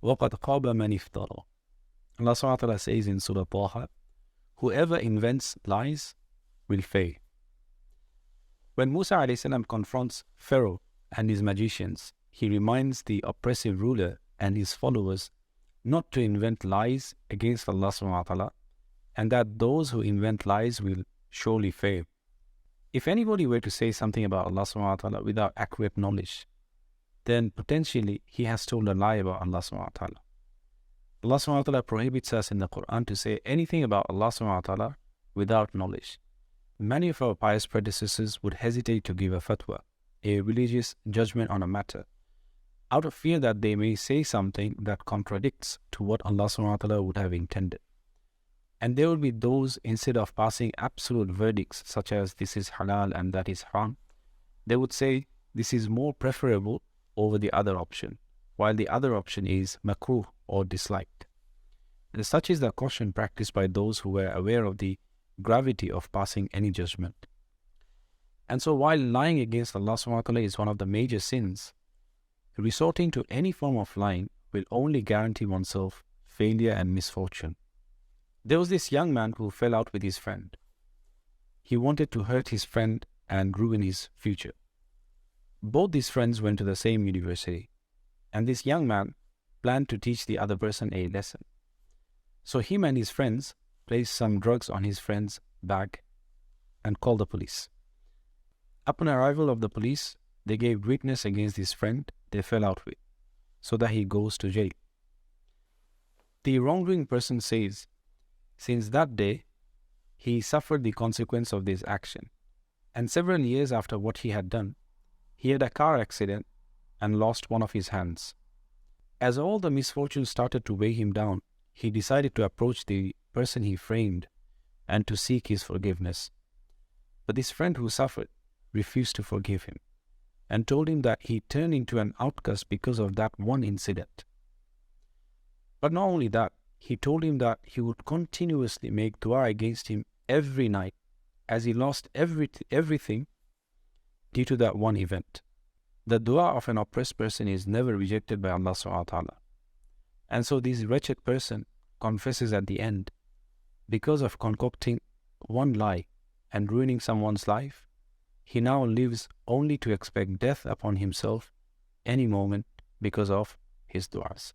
وَقَدْ خَابَ مَنِ افْتَرَى. Allah subhanahu wa ta'ala says in Surah Taha, whoever invents lies will fail. When Musa alayhi salam confronts Pharaoh and his magicians, he reminds the oppressive ruler and his followers not to invent lies against Allah subhanahu wa ta'ala, and that those who invent lies will surely fail. If anybody were to say something about Allah subhanahu wa ta'ala without accurate knowledge, then potentially he has told a lie about Allah subhanahu wa ta'ala. Allah subhanahu wa ta'ala prohibits us in the Quran to say anything about Allah subhanahu wa ta'ala without knowledge. Many of our pious predecessors would hesitate to give a fatwa, a religious judgment on a matter, out of fear that they may say something that contradicts to what Allah subhanahu wa ta'ala would have intended. And there will be those, instead of passing absolute verdicts such as this is halal and that is haram, they would say this is more preferable over the other option, while the other option is makruh or disliked. And such is the caution practiced by those who were aware of the gravity of passing any judgment. And so while lying against Allah subhanahu wa ta'ala is one of the major sins, resorting to any form of lying will only guarantee oneself failure and misfortune. There was this young man who fell out with his friend. He wanted to hurt his friend and ruin his future. Both these friends went to the same university, and this young man planned to teach the other person a lesson. So him and his friends placed some drugs on his friend's bag and called the police. Upon arrival of the police, they gave witness against his friend they fell out with, so that he goes to jail. The wrongdoing person says, since that day, he suffered the consequence of this action, and several years after what he had done, he had a car accident and lost one of his hands. As all the misfortunes started to weigh him down, he decided to approach the person he framed and to seek his forgiveness. But this friend who suffered refused to forgive him and told him that he turned into an outcast because of that one incident. But not only that, he told him that he would continuously make dua against him every night, as he lost everything due to that one event. The dua of an oppressed person is never rejected by Allah subhanahu wa ta'ala. And so this wretched person confesses at the end, because of concocting one lie and ruining someone's life, he now lives only to expect death upon himself any moment because of his du'as.